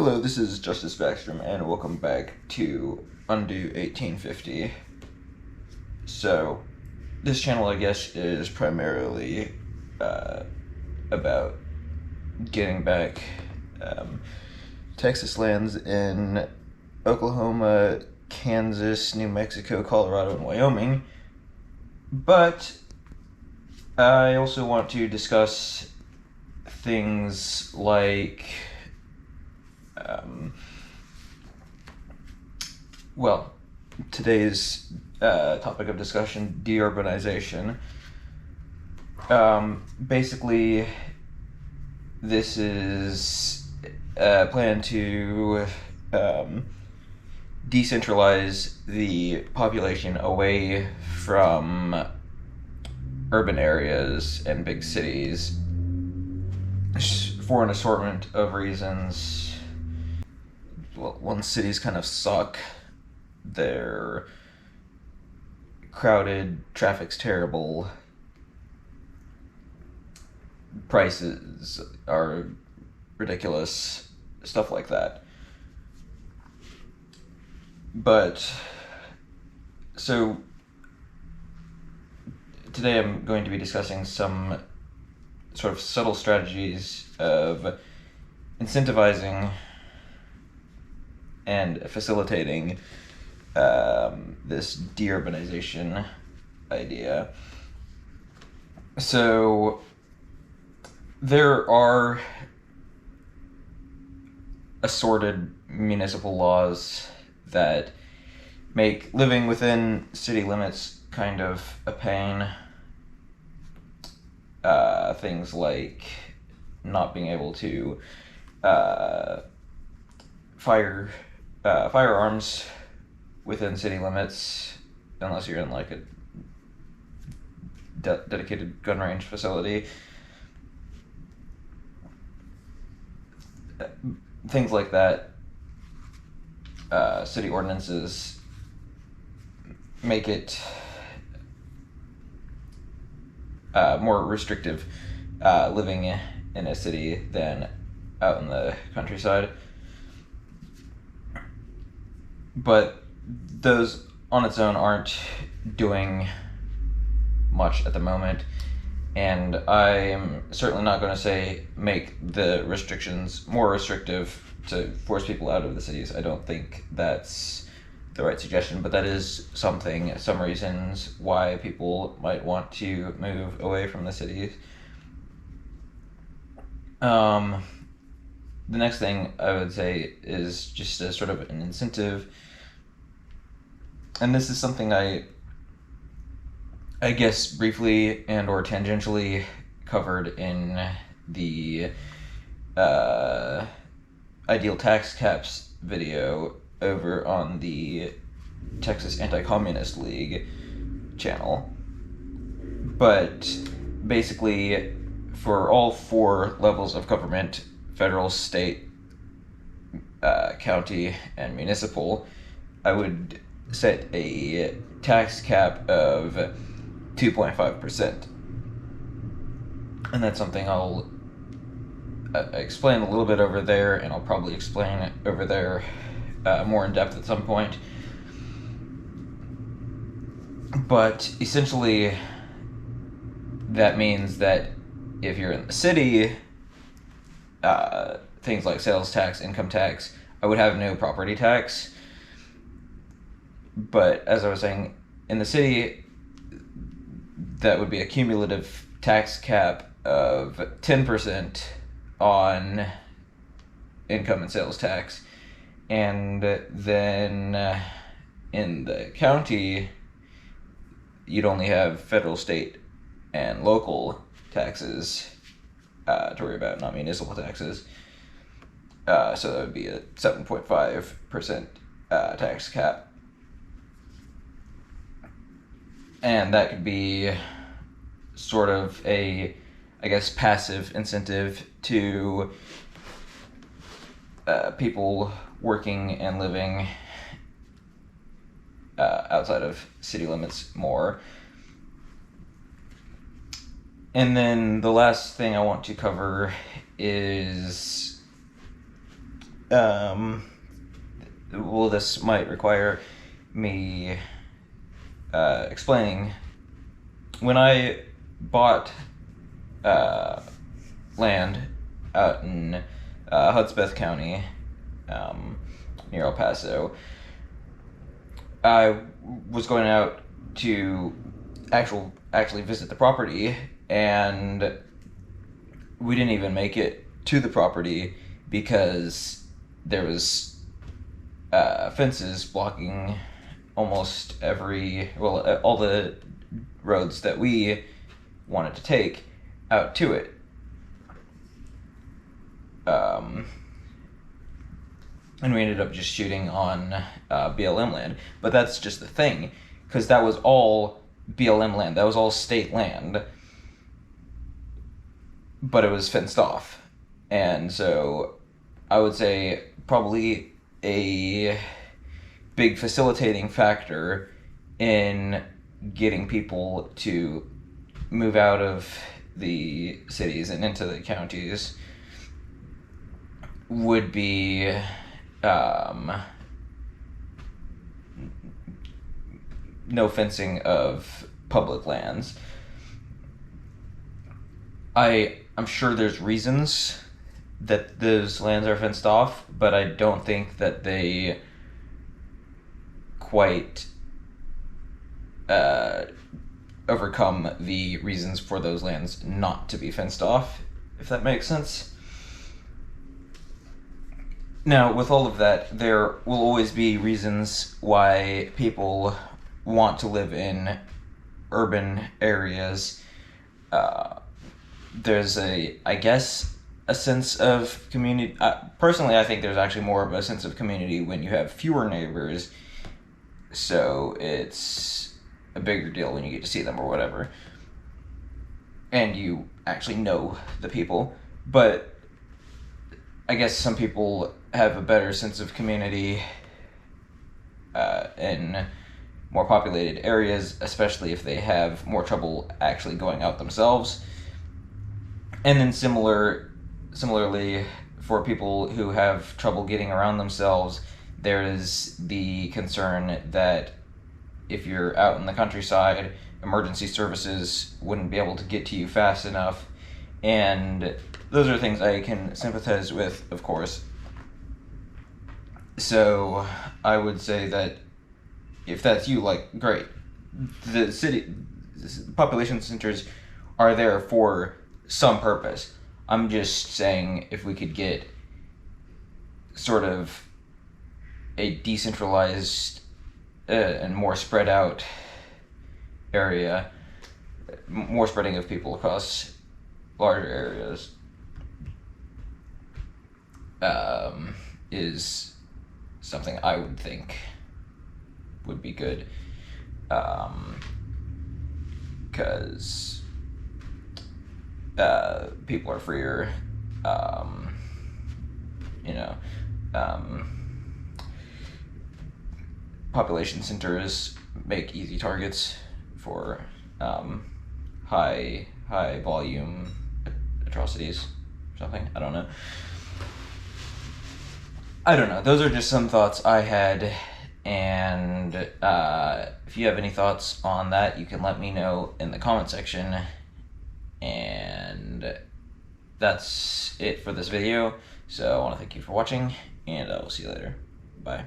Hello, this is Justice Backstrom, and welcome back to Undo 1850. So, this channel, I guess, is primarily about getting back Texas lands in Oklahoma, Kansas, New Mexico, Colorado, and Wyoming. But I also want to discuss things like today's topic of discussion, DeUrbanization. Basically, this is a plan to decentralize the population away from urban areas and big cities for an assortment of reasons. Well, one, cities kind of suck. They're crowded, traffic's terrible, prices are ridiculous, stuff like that. But, so, today I'm going to be discussing some sort of subtle strategies of incentivizing and facilitating this deurbanization idea. So there are assorted municipal laws that make living within city limits kind of a pain. Things like not being able to fire firearms within city limits unless you're in like a dedicated gun range facility. Things like that. City ordinances make it more restrictive living in a city than out in the countryside. But those on its own aren't doing much at the moment, and I'm certainly not going to say make the restrictions more restrictive to force people out of the cities. I don't think that's the right suggestion, but that is some reasons why people might want to move away from the cities. The next thing I would say is just a sort of an incentive, and this is something I guess briefly and or tangentially covered in the ideal tax caps video over on the Texas Anti-Communist League channel. But basically, for all four levels of government, federal, state, county, and municipal, I would set a tax cap of 2.5%. And that's something I'll explain a little bit over there, and I'll probably explain it over there more in depth at some point. But essentially, that means that if you're in the city, things like sales tax, income tax, I would have no property tax. But as I was saying, in the city, that would be a cumulative tax cap of 10% on income and sales tax. And then in the county, you'd only have federal, state, and local taxes to worry about, not municipal taxes. So that would be a 7.5% tax cap. And that could be sort of a, I guess, passive incentive to people working and living outside of city limits more. And then the last thing I want to cover is Well, this might require me explaining. When I bought land out in Hudspeth County, near El Paso, I was going out to actually visit the property, and we didn't even make it to the property because there was fences blocking almost all the roads that we wanted to take out to it. And we ended up just shooting on BLM land. But that's just the thing, because that was all BLM land. That was all state land. But it was fenced off. And so I would say probably a big facilitating factor in getting people to move out of the cities and into the counties would be no fencing of public lands. I'm sure there's reasons that those lands are fenced off, but I don't think that they quite overcome the reasons for those lands not to be fenced off, if that makes sense. Now, with all of that, there will always be reasons why people want to live in urban areas. There's I guess, a sense of community. Personally, I think there's actually more of a sense of community when you have fewer neighbors, so it's a bigger deal when you get to see them or whatever, and you actually know the people. But I guess some people have a better sense of community in more populated areas, especially if they have more trouble actually going out themselves. And then similarly, for people who have trouble getting around themselves, there is the concern that if you're out in the countryside, emergency services wouldn't be able to get to you fast enough. And those are things I can sympathize with, of course. So I would say that if that's you, like, great. The population centers are there for some purpose. I'm just saying if we could get sort of a decentralized and more spread out area, more spreading of people across larger areas, is something I would think would be good, because people are freer, population centers make easy targets for high volume atrocities or something. I don't know. Those are just some thoughts I had, and if you have any thoughts on that, you can let me know in the comment section. And that's it for this video. So I want to thank you for watching, and I will see you later. Bye.